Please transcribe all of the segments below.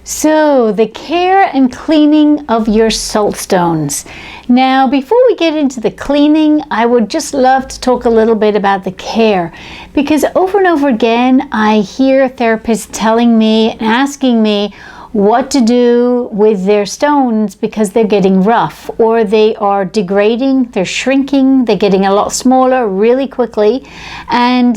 So, the care and cleaning of your salt stones. Now, before we get into the cleaning, I would just love to talk a little bit about the care, because over and over again, I hear therapists telling me and asking me what to do with their stones because they're getting rough, or they are degrading, they're shrinking, they're getting a lot smaller really quickly, and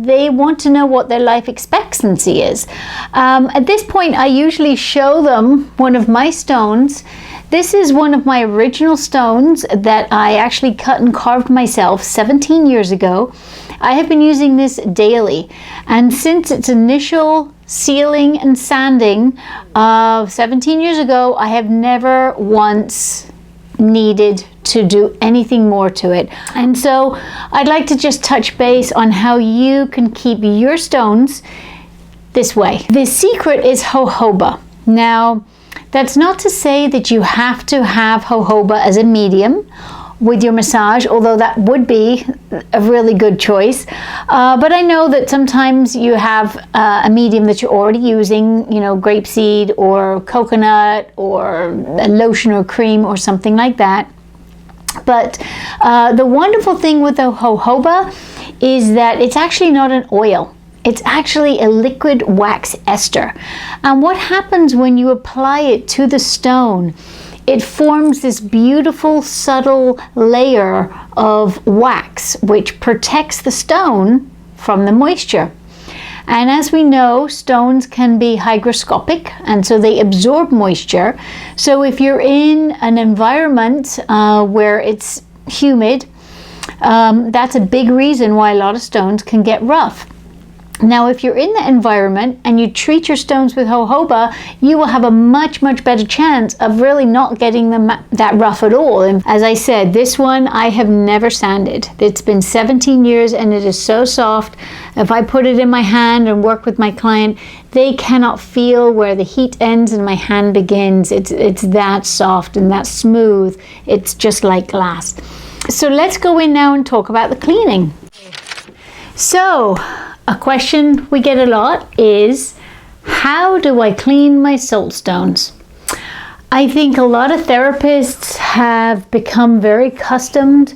they want to know what their life expectancy is. At this point, I usually show them one of my stones. This is one of my original stones that I actually cut and carved myself 17 years ago. I have been using this daily, and since its initial sealing and sanding of 17 years ago, I have never once needed to do anything more to it. And so I'd like to just touch base on how you can keep your stones this way. The secret is jojoba. Now, that's not to say that you have to have jojoba as a medium with your massage, although that would be a really good choice. But I know that sometimes you have a medium that you're already using, you know, grapeseed or coconut or a lotion or cream or something like that. But the wonderful thing with the jojoba is that it's actually not an oil. It's actually a liquid wax ester. And what happens when you apply it to the stone, it forms this beautiful, subtle layer of wax, which protects the stone from the moisture. And as we know, stones can be hygroscopic, and so they absorb moisture. So if you're in an environment where it's humid, that's a big reason why a lot of stones can get rough. Now, if you're in that environment and you treat your stones with jojoba, you will have a much better chance of really not getting them that rough at all. And as I said, this one I have never sanded. It's been 17 years and it is so soft. If I put it in my hand and work with my client, they cannot feel where the heat ends and my hand begins. It's that soft and that smooth. It's just like glass. So let's go in now and talk about the cleaning. So, a question we get a lot is, how do I clean my salt stones? I think a lot of therapists have become very accustomed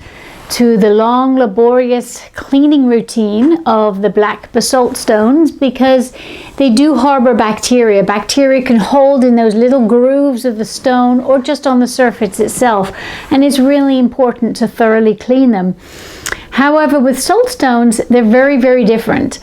to the long, laborious cleaning routine of the black basalt stones because they do harbor bacteria. Bacteria can hold in those little grooves of the stone or just on the surface itself, and it's really important to thoroughly clean them. However, with salt stones, they're very different.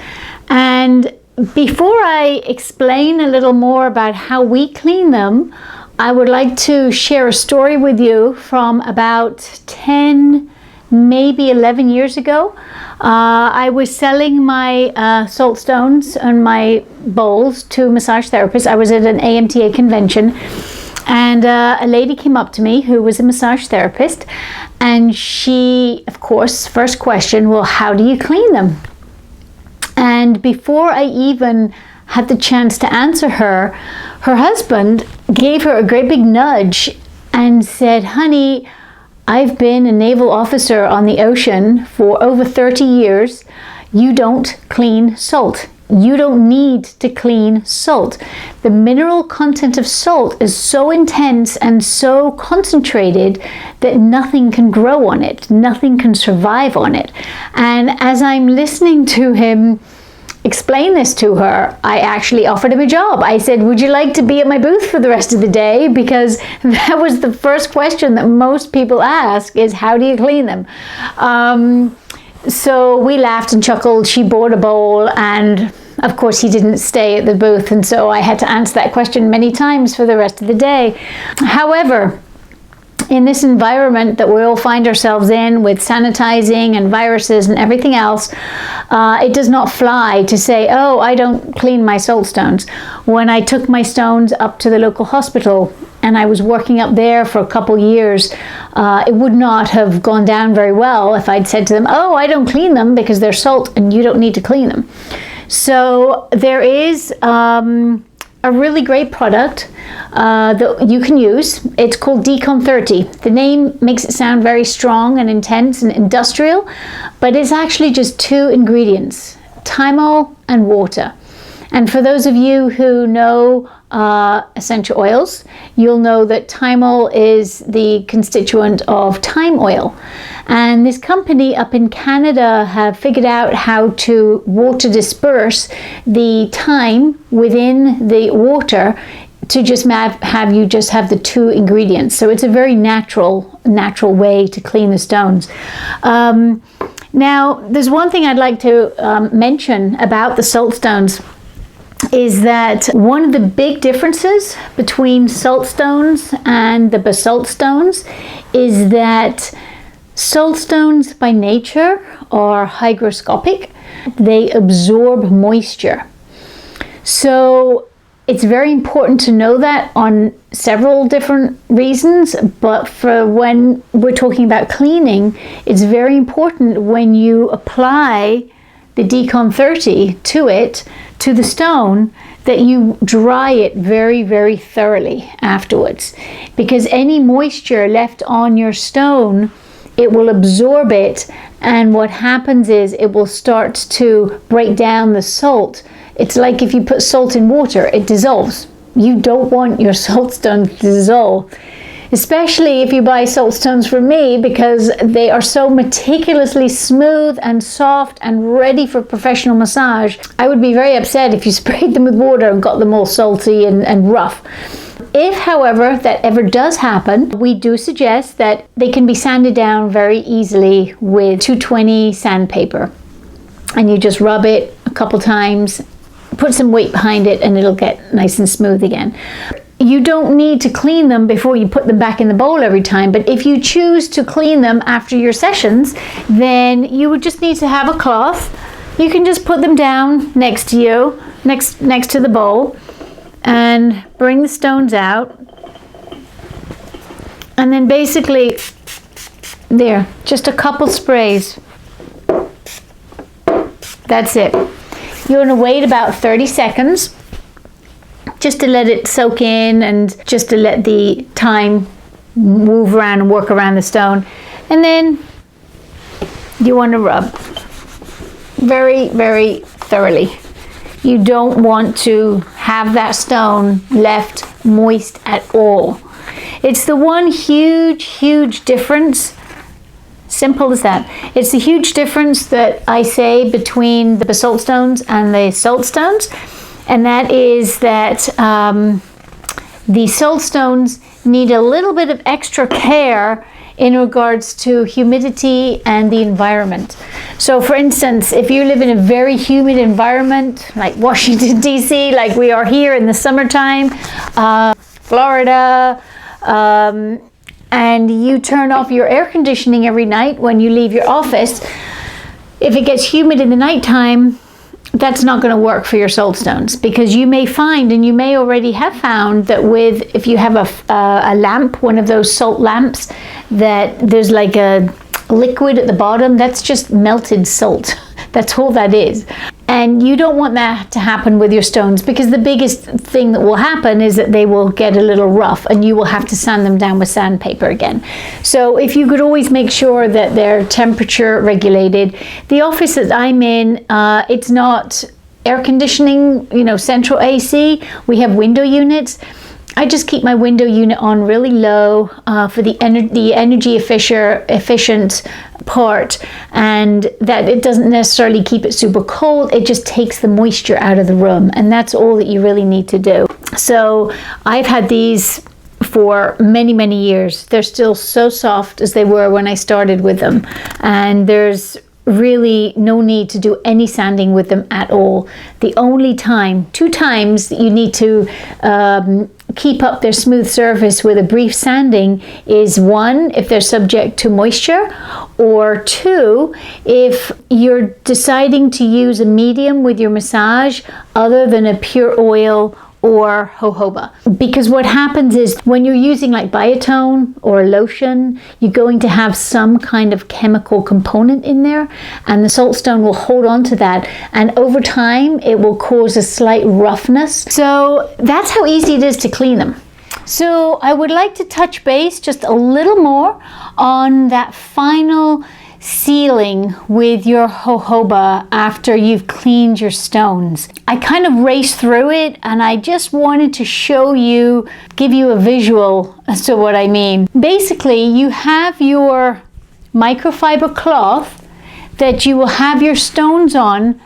And before I explain a little more about how we clean them, I would like to share a story with you from about 10, maybe 11 years ago. I was selling my salt stones and my bowls to massage therapists. I was at an AMTA convention, and a lady came up to me who was a massage therapist, and she, of course, first question, well, how do you clean them? And before I even had the chance to answer her, her husband gave her a great big nudge and said, honey, I've been a naval officer on the ocean for over 30 years. You don't clean salt. You don't need to clean salt. The mineral content of salt is so intense and so concentrated that nothing can grow on it. Nothing can survive on it. And as I'm listening to him explain this to her, I actually offered him a job. I said, would you like to be at my booth for the rest of the day? Because that was the first question that most people ask is, how do you clean them? So we laughed and chuckled. She bought a bowl, and of course he didn't stay at the booth, and so I had to answer that question many times for the rest of the day. However, in this environment that we all find ourselves in with sanitizing and viruses and everything else, it does not fly to say, oh, I don't clean my salt stones. When I took my stones up to the local hospital and I was working up there for a couple years, it would not have gone down very well if I'd said to them, oh, I don't clean them because they're salt and you don't need to clean them. So there is a really great product that you can use. It's called Decon 30. The name makes it sound very strong and intense and industrial, but it's actually just 2 ingredients, thymol and water. And for those of you who know essential oils. You'll know that thymol is the constituent of thyme oil. And this company up in Canada have figured out how to water disperse the thyme within the water to just have you just have the two ingredients. So it's a very natural way to clean the stones. Now, there's one thing I'd like to mention about the salt stones is that one of the big differences between salt stones and the basalt stones is that salt stones by nature are hygroscopic. They absorb moisture. So it's very important to know that on several different reasons, but for when we're talking about cleaning, it's very important when you apply the Decon 30 to the stone that you dry it very, very thoroughly afterwards, because any moisture left on your stone, it will absorb it, and what happens is it will start to break down the salt. It's like if you put salt in water, it dissolves. You don't want your salt stones to dissolve, especially if you buy salt stones from me, because they are so meticulously smooth and soft and ready for professional massage. I would be very upset if you sprayed them with water and got them all salty and rough. If, however, that ever does happen, we do suggest that they can be sanded down very easily with 220 sandpaper. And you just rub it a couple times, put some weight behind it, and it'll get nice and smooth again. You don't need to clean them before you put them back in the bowl every time, but if you choose to clean them after your sessions, then you would just need to have a cloth. You can just put them down next to you, next to the bowl, and bring the stones out. And then basically, there, just a couple sprays. That's it. You're going to wait about 30 seconds just to let it soak in and just to let the thyme move around and work around the stone. And then you want to rub very, very thoroughly. You don't want to have that stone left moist at all. It's the one huge difference. Simple as that. It's a huge difference that I say between the basalt stones and the salt stones, and that is that the salt stones need a little bit of extra care in regards to humidity and the environment. So for instance, if you live in a very humid environment like Washington DC, like we are here in the summertime, Florida, and you turn off your air conditioning every night when you leave your office, if it gets humid in the nighttime, that's not going to work for your salt stones, because you may find, and you may already have found, that if you have a lamp, one of those salt lamps, that there's like a liquid at the bottom. That's just melted salt. That's all that is. And you don't want that to happen with your stones, because the biggest thing that will happen is that they will get a little rough and you will have to sand them down with sandpaper again. So if you could always make sure that they're temperature regulated. The office that I'm in, it's not air conditioning, central AC. We have window units. I just keep my window unit on really low for the energy efficient part, and that it doesn't necessarily keep it super cold. It just takes the moisture out of the room, and that's all that you really need to do. So I've had these for many years. They're still so soft as they were when I started with them, and there's really no need to do any sanding with them at all. The only two times that you need to keep up their smooth surface with a brief sanding is, one, if they're subject to moisture, or two, if you're deciding to use a medium with your massage other than a pure oil or jojoba. Because what happens is when you're using like biotone or lotion, you're going to have some kind of chemical component in there, and the salt stone will hold on to that, and over time it will cause a slight roughness. So that's how easy it is to clean them. So I would like to touch base just a little more on that final sealing with your jojoba after you've cleaned your stones. I kind of raced through it and I just wanted to show you, give you a visual as to what I mean. Basically, you have your microfiber cloth that you will have your stones on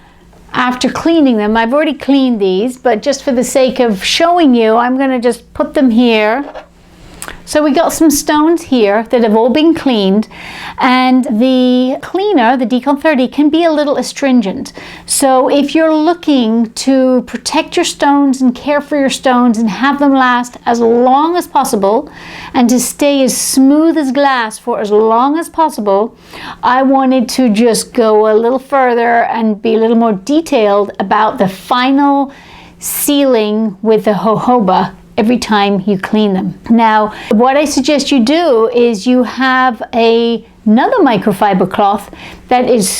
after cleaning them. I've already cleaned these, but just for the sake of showing you, I'm going to just put them here. So we got some stones here that have all been cleaned, and the cleaner, the Decon 30, can be a little astringent. So if you're looking to protect your stones and care for your stones and have them last as long as possible and to stay as smooth as glass for as long as possible, I wanted to just go a little further and be a little more detailed about the final sealing with the jojoba every time you clean them. Now, what I suggest you do is you have another microfiber cloth that is the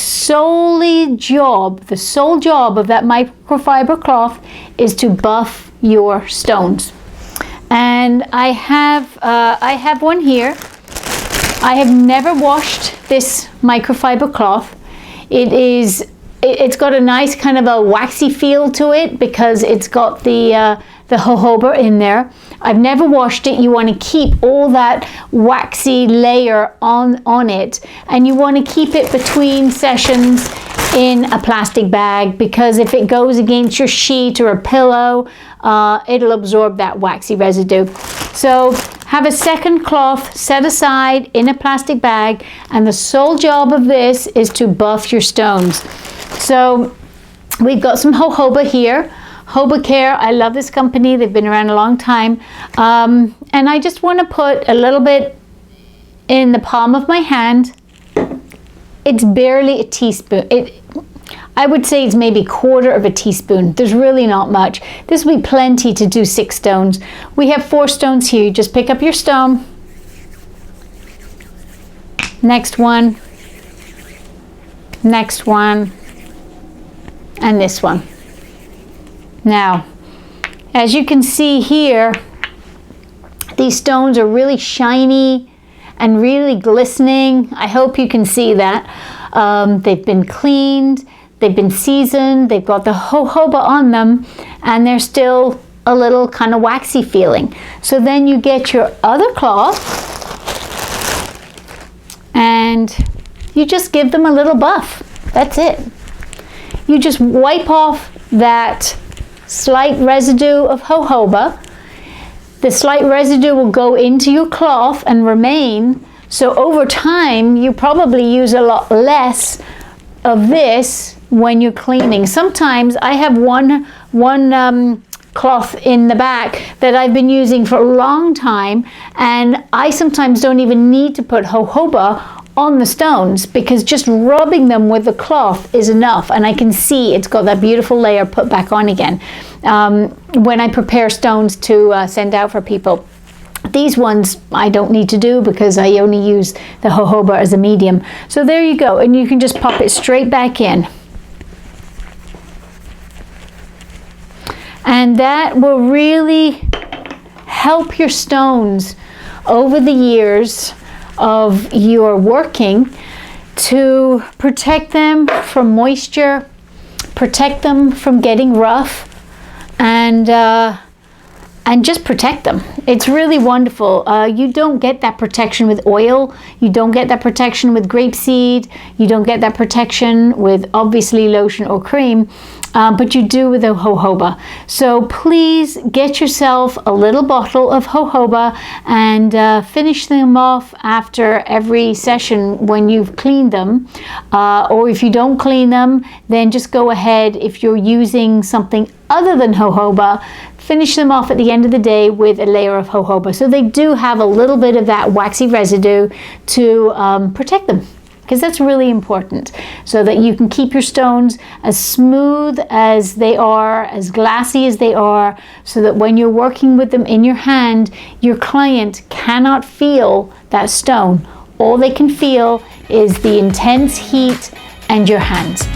sole job of that microfiber cloth is to buff your stones. And I have one here. I have never washed this microfiber cloth. It's got a nice kind of a waxy feel to it because it's got the jojoba in there. I've never washed it. You want to keep all that waxy layer on it, and you want to keep it between sessions in a plastic bag, because if it goes against your sheet or a pillow, it'll absorb that waxy residue. So have a second cloth set aside in a plastic bag, and the sole job of this is to buff your stones. So we've got some jojoba here. Jojoba Care, I love this company. They've been around a long time. And I just want to put a little bit in the palm of my hand. It's barely a teaspoon. I would say it's maybe 1/4 of a teaspoon. There's really not much. This will be plenty to do 6 stones. We have 4 stones here. You just pick up your stone. Next one. Next one. And this one. Now, as you can see here, these stones are really shiny and really glistening. I hope you can see that. They've been cleaned, they've been seasoned, they've got the jojoba on them, and they're still a little kind of waxy feeling. So then you get your other cloth and you just give them a little buff. That's it. You just wipe off that slight residue of jojoba. The slight residue will go into your cloth and remain. So over time, you probably use a lot less of this when you're cleaning. Sometimes I have one cloth in the back that I've been using for a long time, and I sometimes don't even need to put jojoba on the stones because just rubbing them with the cloth is enough, and I can see it's got that beautiful layer put back on again when I prepare stones to send out for people. These ones I don't need to do because I only use the jojoba as a medium. So there you go, and you can just pop it straight back in. And that will really help your stones over the years of your working to protect them from moisture, protect them from getting rough, and just protect them. It's really wonderful. You don't get that protection with oil. You don't get that protection with grapeseed. You don't get that protection with obviously lotion or cream, but you do with the jojoba. So please get yourself a little bottle of jojoba and finish them off after every session when you've cleaned them. Or if you don't clean them, then just go ahead. If you're using something other than jojoba, finish them off at the end of the day with a layer of jojoba. So they do have a little bit of that waxy residue to protect them, because that's really important, so that you can keep your stones as smooth as they are, as glassy as they are, so that when you're working with them in your hand, your client cannot feel that stone. All they can feel is the intense heat and your hands.